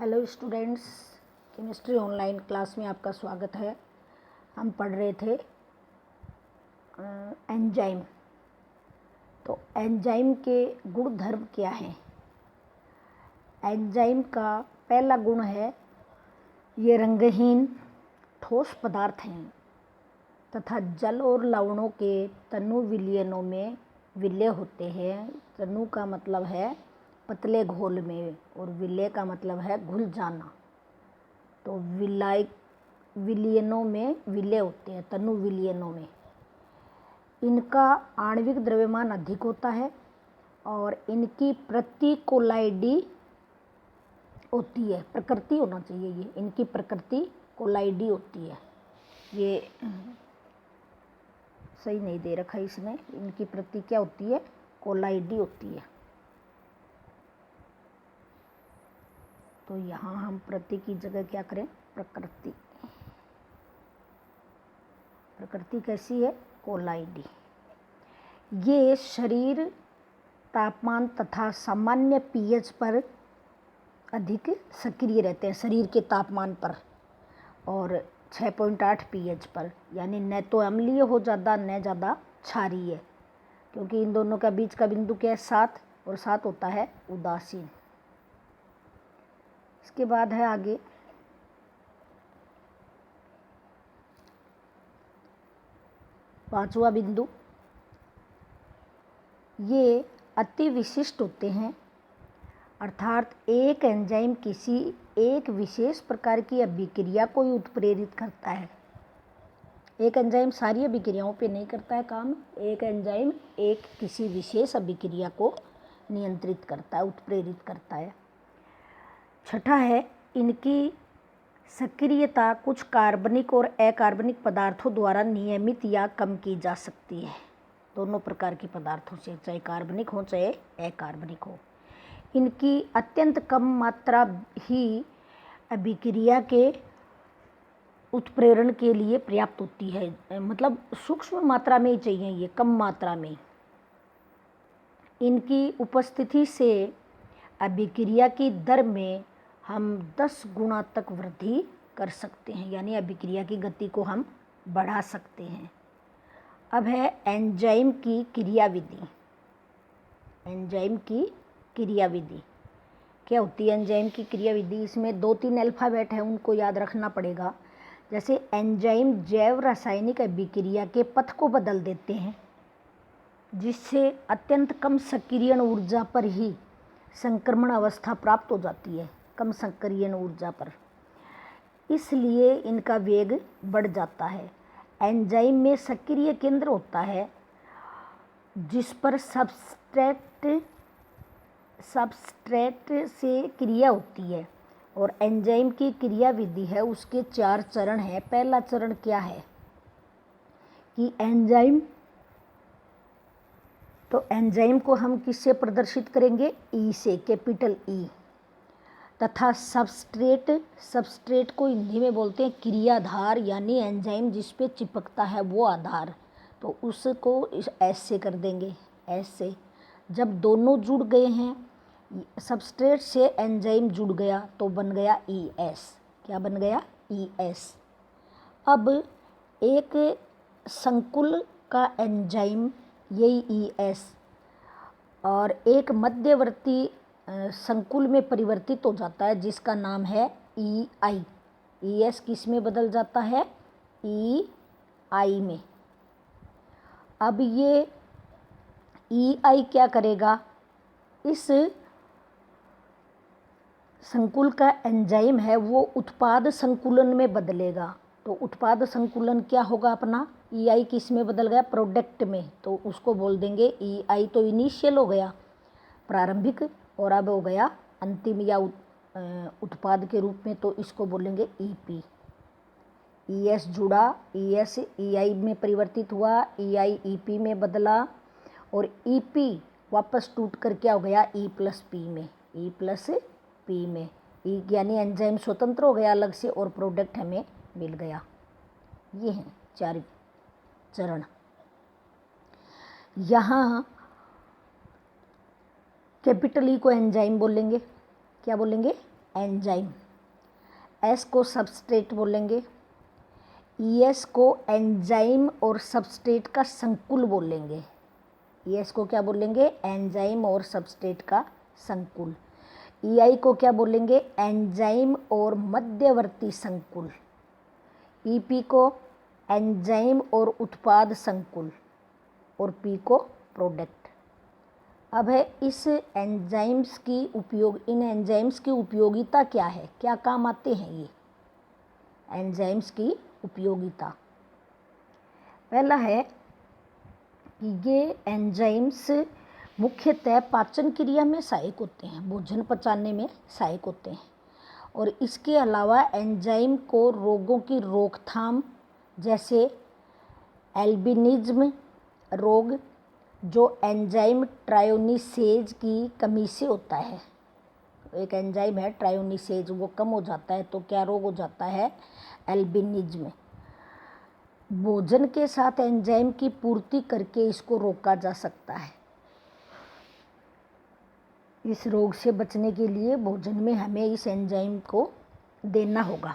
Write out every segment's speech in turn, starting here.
Hello students, chemistry online class में आपका स्वागत है। हम पढ़ रहे थे एंजाइम। तो एंजाइम के गुण धर्म क्या हैं? एंजाइम का पहला गुण है ये रंगहीन ठोस पदार्थ हैं तथा जल और लवणों के तनु विलयनों में विलय होते हैं। तनु का मतलब है पतले घोल में और विलय का मतलब है घुल जाना। तो विलयनों में विलय होते हैं, तनु विलयनों में। इनका आणविक द्रव्यमान अधिक होता है और इनकी प्रतिकोलाइडी होती है। प्रकृति होना चाहिए ये, इनकी प्रकृति कोलाइडी होती है। ये सही नहीं दे रखा इसने, इनकी प्रति क्या होती है? कोलाइडी होती है। तो यहाँ हम प्रति की जगह क्या करें? प्रकृति। प्रकृति कैसी है? कोलाइडी। ये शरीर तापमान तथा सामान्य पीएच पर अधिक सक्रिय रहते हैं, शरीर के तापमान पर, और 6.8 पीएच पर, यानी न तो अम्लीय हो ज़्यादा न ज़्यादा क्षारीय, क्योंकि इन दोनों का बीच का बिंदु क्या है? 7, और 7 होता है उदासीन। इसके बाद है आगे पांचवा बिंदु। ये अति विशिष्ट होते हैं, अर्थात एक एंजाइम किसी एक विशेष प्रकार की अभिक्रिया को ही उत्प्रेरित करता है। एक एंजाइम सारी अभिक्रियाओं पे नहीं करता है काम। एक एंजाइम एक किसी विशेष अभिक्रिया को नियंत्रित करता है, उत्प्रेरित करता है। छठा है इनकी सक्रियता कुछ कार्बनिक और अकार्बनिक पदार्थों द्वारा नियमित या कम की जा सकती है। दोनों प्रकार के पदार्थों से, चाहे कार्बनिक हो चाहे अकार्बनिक हो। इनकी अत्यंत कम मात्रा ही अभिक्रिया के उत्प्रेरण के लिए पर्याप्त होती है, मतलब सूक्ष्म मात्रा में ही चाहिए, ये कम मात्रा में। इनकी उपस्थिति से अभिक्रिया की दर में हम 10 गुना तक वृद्धि कर सकते हैं, यानी अभिक्रिया की गति को हम बढ़ा सकते हैं। अब है एंजाइम की क्रियाविधि। एंजाइम की क्रियाविधि क्या होती है? एंजाइम की क्रियाविधि, इसमें 2-3 अल्फ़ाबेट हैं, उनको याद रखना पड़ेगा। जैसे एंजाइम जैव रासायनिक अभिक्रिया के पथ को बदल देते हैं, जिससे अत्यंत कम सक्रियण ऊर्जा पर ही संक्रमण अवस्था प्राप्त हो जाती है, कम सक्रियण ऊर्जा पर, इसलिए इनका वेग बढ़ जाता है। एंजाइम में सक्रिय केंद्र होता है जिस पर सबस्ट्रेट से क्रिया होती है, और एंजाइम की क्रियाविधि है उसके 4 चरण हैं। पहला चरण क्या है कि एंजाइम को हम किससे प्रदर्शित करेंगे? ई से, कैपिटल ई। तथा सबस्ट्रेट को हिंदी में बोलते हैं क्रियाधार, यानी एंजाइम जिस पे चिपकता है वो आधार, तो उसको एस से कर देंगे, एस से। जब दोनों जुड़ गए हैं, सबस्ट्रेट से एंजाइम जुड़ गया तो बन गया ई एस। क्या बन गया? E S. अब एक संकुल का एंजाइम यही ई एस और एक मध्यवर्ती संकुल में परिवर्तित हो जाता है जिसका नाम है ई आई। ई एस किस में बदल जाता है? ई आई में। अब ये ई आई क्या करेगा? इस संकुल का एंजाइम है वो उत्पाद संकुलन में बदलेगा। तो उत्पाद संकुलन क्या होगा अपना? ई आई किस में बदल गया? प्रोडक्ट में, तो उसको बोल देंगे ई आई। तो इनिशियल हो गया, प्रारंभिक, और अब हो गया अंतिम या उत्पाद के रूप में, तो इसको बोलेंगे ई पी। ई एस जुड़ा, ई एस ई आई में परिवर्तित हुआ, ई आई ई पी में बदला, और ई पी वापस टूट कर क्या हो गया? ई प्लस पी में। ई प्लस पी में, ई यानी एंजाइम स्वतंत्र हो गया अलग से और प्रोडक्ट हमें मिल गया। ये हैं 4 चरण। यहाँ कैपिटल ई को एंजाइम बोलेंगे। क्या बोलेंगे? एंजाइम, एस को सबस्ट्रेट बोलेंगे, ईएस को एंजाइम और सबस्ट्रेट का संकुल बोलेंगे। ईएस को क्या बोलेंगे? एंजाइम और सबस्ट्रेट का संकुल। ईआई को क्या बोलेंगे? एंजाइम और मध्यवर्ती संकुल। ईपी को एंजाइम और उत्पाद संकुल, और पी को प्रोडक्ट। अब है इस एंजाइम्स की इन एंजाइम्स की उपयोगिता क्या है, क्या काम आते हैं ये एंजाइम्स की उपयोगिता। पहला है कि ये एंजाइम्स मुख्यतः पाचन क्रिया में सहायक होते हैं, भोजन पचाने में सहायक होते हैं। और इसके अलावा एंजाइम को रोगों की रोकथाम, जैसे एल्बिनिज्म रोग जो एंजाइम ट्रायोनिसेज की कमी से होता है, एक एंजाइम है ट्रायोनिसेज, वो कम हो जाता है तो क्या रोग हो जाता है? एल्बिनिज्म। भोजन के साथ एंजाइम की पूर्ति करके इसको रोका जा सकता है। इस रोग से बचने के लिए भोजन में हमें इस एंजाइम को देना होगा।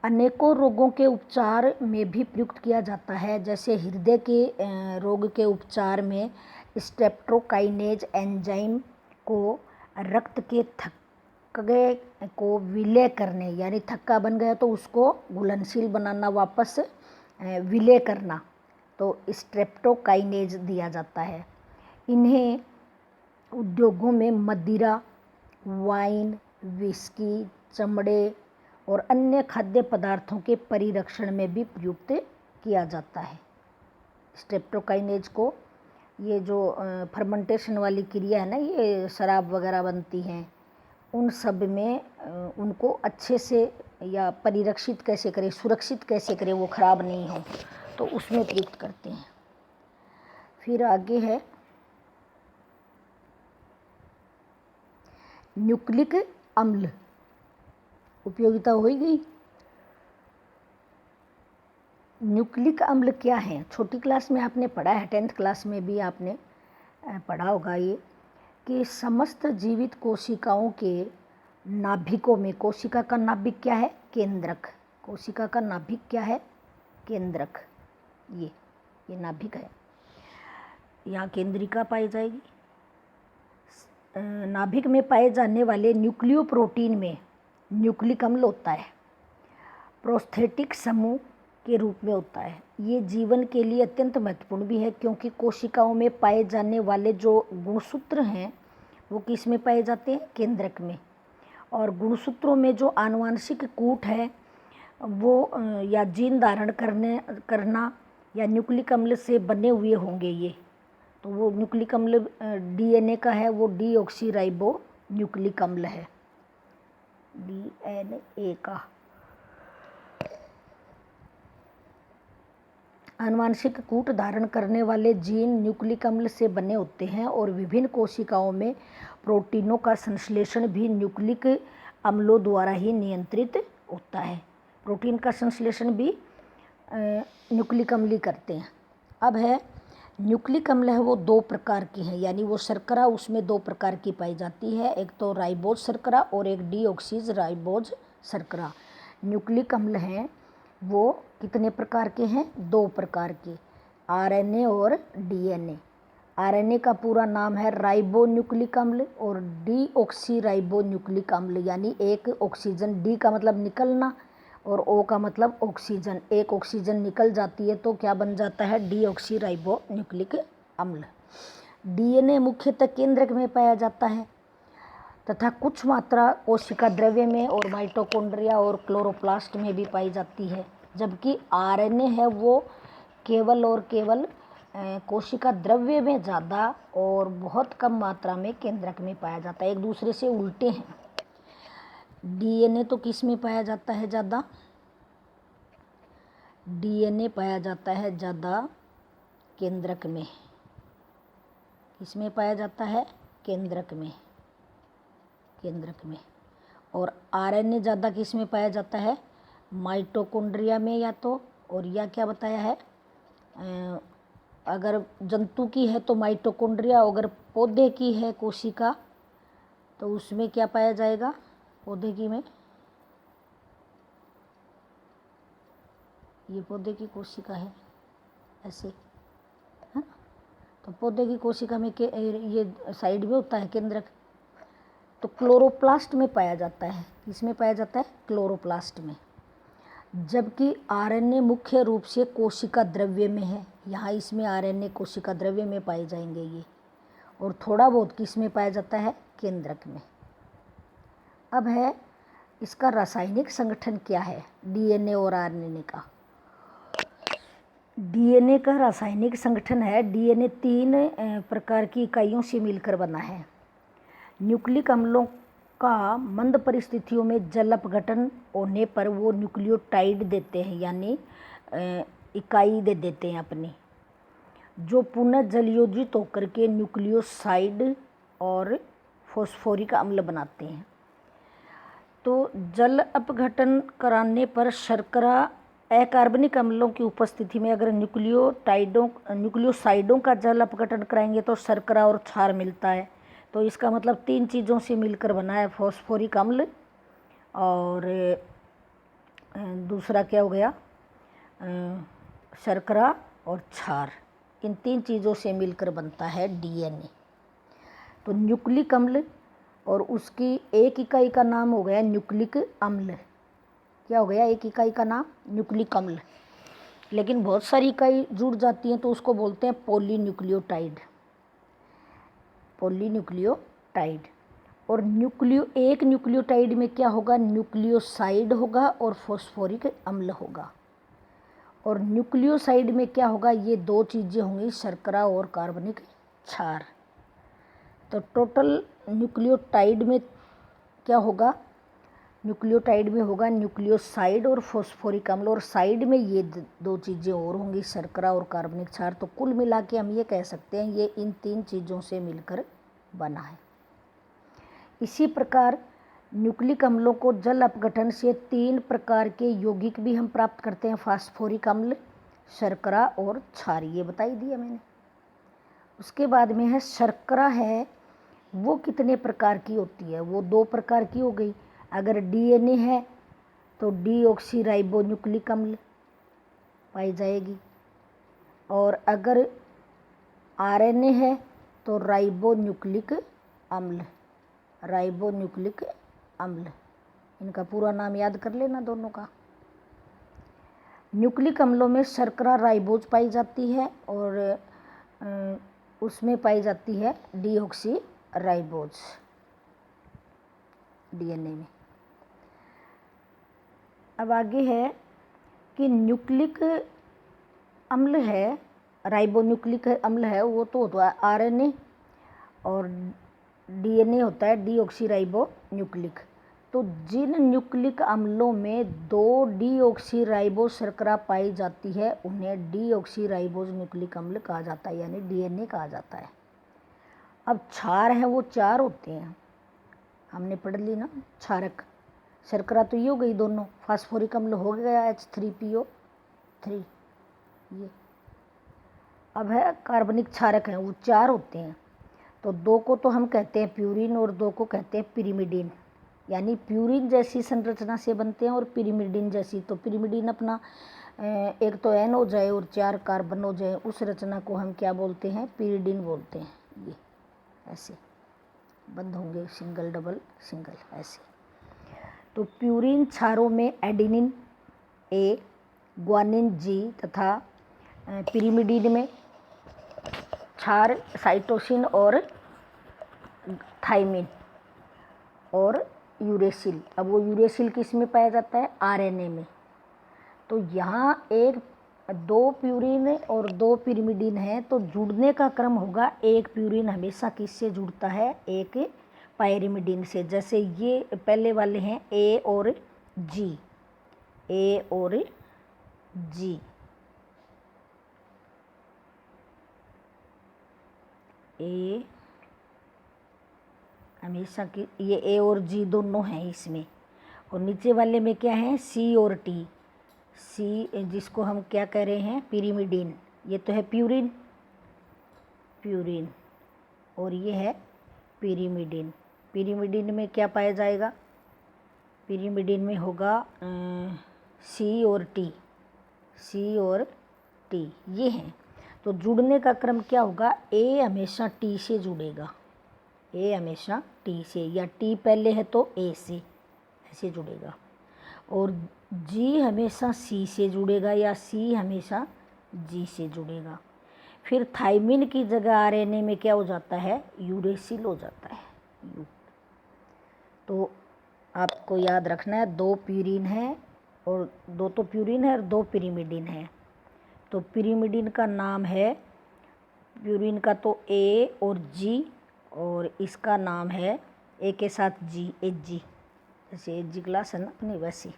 अनेकों रोगों के उपचार में भी प्रयुक्त किया जाता है, जैसे हृदय के रोग के उपचार में स्ट्रेप्टोकाइनेज एंजाइम को रक्त के थक्के को विलय करने, यानी थक्का बन गया तो उसको घुलनशील बनाना, वापस विलय करना, तो स्ट्रेप्टोकाइनेज दिया जाता है। इन्हें उद्योगों में मदिरा, वाइन, विस्की, चमड़े और अन्य खाद्य पदार्थों के परिरक्षण में भी प्रयुक्त किया जाता है। स्ट्रेप्टोकाइनेज को, ये जो फर्मेंटेशन वाली क्रिया है ना, ये शराब वगैरह बनती हैं, उन सब में उनको अच्छे से या परिरक्षित कैसे करें, सुरक्षित कैसे करें, वो खराब नहीं हो, तो उसमें प्रयुक्त करते हैं। फिर आगे है न्यूक्लिक अम्ल, उपयोगिता हो ही गई। न्यूक्लिक अम्ल क्या है? छोटी क्लास में आपने पढ़ा है, 10th क्लास में भी आपने पढ़ा होगा ये, कि समस्त जीवित कोशिकाओं के नाभिकों में, कोशिका का नाभिक क्या है? केंद्रक। कोशिका का नाभिक क्या है? केंद्रक। ये नाभिक है, यहाँ केंद्रिका पाई जाएगी। नाभिक में पाए जाने वाले न्यूक्लियोप्रोटीन में न्यूक्लिक अम्ल होता है, प्रोस्थेटिक समूह के रूप में होता है। ये जीवन के लिए अत्यंत महत्वपूर्ण भी है, क्योंकि कोशिकाओं में पाए जाने वाले जो गुणसूत्र हैं वो किस में पाए जाते हैं? केंद्रक में। और गुणसूत्रों में जो आनुवांशिक कूट है वो या जीन धारण करना या न्यूक्लिक अम्ल से बने हुए होंगे ये, तो वो न्यूक्लिक अम्ल डीएनए का है, वो डीऑक्सीराइबो न्यूक्लिक अम्ल है, डीएनए का। आनुवांशिक कूट धारण करने वाले जीन न्यूक्लिक अम्ल से बने होते हैं, और विभिन्न कोशिकाओं में प्रोटीनों का संश्लेषण भी न्यूक्लिक अम्लों द्वारा ही नियंत्रित होता है। प्रोटीन का संश्लेषण भी न्यूक्लिक अम्ल ही करते हैं। अब है न्यूक्लिक अम्ल है वो 2 प्रकार की हैं, यानी वो शर्करा उसमें 2 प्रकार की पाई जाती है, एक तो राइबोज शर्करा और एक डीऑक्सीज राइबोज शर्करा। न्यूक्लिक अम्ल हैं वो कितने प्रकार के हैं? 2 प्रकार के, आरएनए और डीएनए। आरएनए का पूरा नाम है राइबो न्यूक्लिक अम्ल, और डीऑक्सी राइबो न्यूक्लिक अम्ल, यानी एक ऑक्सीजन, डी का मतलब निकलना और ओ का मतलब ऑक्सीजन, एक ऑक्सीजन निकल जाती है तो क्या बन जाता है? डीऑक्सी राइबो न्यूक्लिक अम्ल। डीएनए मुख्यतः केंद्रक में पाया जाता है तथा कुछ मात्रा कोशिका द्रव्य में और माइटोकॉन्ड्रिया और क्लोरोप्लास्ट में भी पाई जाती है, जबकि आरएनए है वो केवल और केवल कोशिका द्रव्य में ज़्यादा और बहुत कम मात्रा में केंद्रक में पाया जाता है, एक दूसरे से उल्टे हैं। डीएनए तो किस में पाया जाता है ज़्यादा? डीएनए पाया जाता है ज़्यादा केंद्रक में। किस में पाया जाता है? केंद्रक में, केंद्रक में। और आरएनए ज़्यादा किस में पाया जाता है? माइटोकॉन्ड्रिया में, या तो, और या क्या बताया है, अगर जंतु की है तो माइटोकॉन्ड्रिया, अगर पौधे की है कोशिका तो उसमें क्या पाया जाएगा? पौधे की में, ये पौधे की कोशिका है ऐसे, है ना। तो पौधे की कोशिका में के ये साइड में होता है केंद्रक, तो क्लोरोप्लास्ट में पाया जाता है। किसमें पाया जाता है? क्लोरोप्लास्ट में। जबकि आरएनए मुख्य रूप से कोशिका द्रव्य में है। यहाँ इसमें आरएनए कोशिका द्रव्य में पाए जाएंगे ये, और थोड़ा बहुत किस में पाया जाता है? केंद्रक में। अब है इसका रासायनिक संगठन क्या है डीएनए और आरएनए का। डीएनए का रासायनिक संगठन है, डीएनए 3 प्रकार की इकाइयों से मिलकर बना है। न्यूक्लिक अम्लों का मंद परिस्थितियों में जल अपघटन होने पर वो न्यूक्लियोटाइड देते हैं, यानी इकाई दे देते हैं अपनी, जो पुनः जलयोजित होकर के न्यूक्लियोसाइड और फॉस्फोरिक अम्ल बनाते हैं। तो जल अपघटन कराने पर शर्करा अकार्बनिक अम्लों की उपस्थिति में अगर न्यूक्लियोसाइडों का जल अपघटन कराएंगे तो शर्करा और क्षार मिलता है। तो इसका मतलब 3 चीज़ों से मिलकर बना है, फॉस्फोरिक अम्ल, और दूसरा क्या हो गया, शर्करा और क्षार। इन 3 चीज़ों से मिलकर बनता है डीएनए। तो न्यूक्लिक अम्ल और उसकी एक इकाई का नाम हो गया न्यूक्लिक अम्ल। क्या हो गया? एक इकाई का नाम न्यूक्लिक अम्ल। लेकिन बहुत सारी इकाई जुड़ जाती हैं तो उसको बोलते हैं पॉलीन्यूक्लियोटाइड। पॉलीन्यूक्लियोटाइड। और एक न्यूक्लियोटाइड में क्या होगा? न्यूक्लियोसाइड होगा और फॉस्फोरिक अम्ल होगा। और न्यूक्लियोसाइड में क्या होगा? ये 2 चीज़ें होंगी, शर्करा और कार्बनिक क्षार। तो टोटल न्यूक्लियोटाइड में क्या होगा? न्यूक्लियोटाइड में होगा न्यूक्लियोसाइड और फॉस्फोरिक अम्ल, और साइड में ये 2 चीज़ें और होंगी, शर्करा और कार्बनिक क्षार। तो कुल मिला के हम ये कह सकते हैं ये इन 3 चीज़ों से मिलकर बना है। इसी प्रकार न्यूक्लिक अम्लों को जल अपघटन से 3 प्रकार के यौगिक भी हम प्राप्त करते हैं, फास्फोरिक अम्ल, शर्करा और क्षार। ये बताई दिया मैंने। उसके बाद में है शर्करा है, वो कितने प्रकार की होती है? वो 2 प्रकार की हो गई। अगर डीएनए है तो डीऑक्सीराइबोन्यूक्लिक अम्ल पाई जाएगी, और अगर आरएनए है तो राइबोन्यूक्लिक अम्ल। राइबोन्यूक्लिक अम्ल, इनका पूरा नाम याद कर लेना दोनों का। न्यूक्लिक अम्लों में शर्करा राइबोज पाई जाती है, और उसमें पाई जाती है डीऑक्सीराइबोज डीएनए में। अब आगे है कि न्यूक्लिक अम्ल है, राइबोन्यूक्लिक अम्ल है, वो तो होता है आरएनए, और डीएनए होता है डीऑक्सीराइबोन्यूक्लिक। तो जिन न्यूक्लिक अम्लों में 2 डीऑक्सीराइबो शर्करा पाई जाती है उन्हें डीऑक्सीराइबोज न्यूक्लिक अम्ल कहा जाता है, यानी डीएनए कहा जाता है। अब क्षार हैं वो 4 होते हैं, हमने पढ़ ली ना। क्षारक, शर्करा तो ये हो गई दोनों, फास्फोरिक अम्ल हो गया H3PO3 ये। अब है कार्बनिक क्षारक हैं, वो 4 होते हैं। तो 2 को तो हम कहते हैं प्यूरिन और 2 को कहते हैं पिरिमिडिन, यानी प्यूरिन जैसी संरचना से बनते हैं और पिरिमिडिन जैसी। तो पिरिमिडिन अपना एक तो एन हो जाए और 4 कार्बन हो जाए, उस रचना को हम क्या बोलते हैं? पिरिडिन बोलते हैं। ये ऐसे बंद होंगे, सिंगल डबल सिंगल ऐसे। तो प्यूरिन क्षारों में एडिनिन ए, ग्वानिन जी तथा पिरिमिडिन में क्षार साइटोसिन और थाइमिन और यूरेसिल। अब वो यूरेसिल किस में पाया जाता है? आरएनए में। तो यहाँ 2 प्यूरिन और 2 पिरिमिडिन है, तो जुड़ने का क्रम होगा, एक प्यूरिन हमेशा किससे जुड़ता है? एक पायरिमिडिन से। जैसे ये पहले वाले हैं ए और जी, ए और जी, ए हमेशा की, ये ए और जी दोनों हैं इसमें। और नीचे वाले में क्या है? सी और टी। सी जिसको हम क्या कह रहे हैं? पिरिमिडिन। ये तो है प्यूरिन, और ये है पिरिमिडिन। पिरिमिडिन में क्या पाया जाएगा? पिरिमिडिन में होगा सी और टी ये हैं। तो जुड़ने का क्रम क्या होगा, ए हमेशा टी से जुड़ेगा, ए हमेशा टी से, या टी पहले है तो ए से ऐसे जुड़ेगा, और जी हमेशा सी से जुड़ेगा या सी हमेशा जी से जुड़ेगा। फिर थाइमिन की जगह आरएनए में क्या हो जाता है, यूरेसिल हो जाता है यू। तो आपको याद रखना है 2 प्यूरिन है और 2 तो प्यूरिन है और 2 पिरिमिडिन है। तो पिरिमिडिन का नाम है, प्यूरिन का तो ए और जी, और इसका नाम है ए के साथ जी, एच जैसे एच क्लास है ना अपनी वैसी,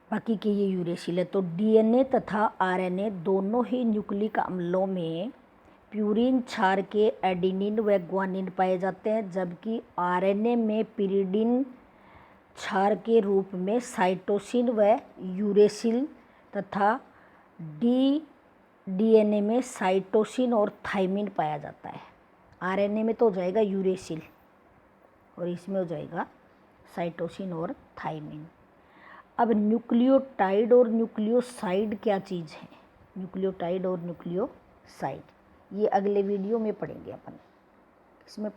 बाकी के ये यूरेसिल है। तो डीएनए तथा आरएनए दोनों ही न्यूक्लिक अम्लों में प्यूरिन क्षार के एडेनिन व ग्वानिन पाए जाते हैं, जबकि आरएनए में पिरिडिन क्षार के रूप में साइटोसिन व यूरेसिल तथा डीएनए में साइटोसिन और थाइमिन पाया जाता है। आरएनए में तो हो जाएगा यूरेसिल और इसमें हो जाएगा साइटोसिन और थाइमिन। अब न्यूक्लियोटाइड और न्यूक्लियोसाइड क्या चीज़ है, न्यूक्लियोटाइड और न्यूक्लियोसाइड ये अगले वीडियो में पढ़ेंगे अपन, इसमें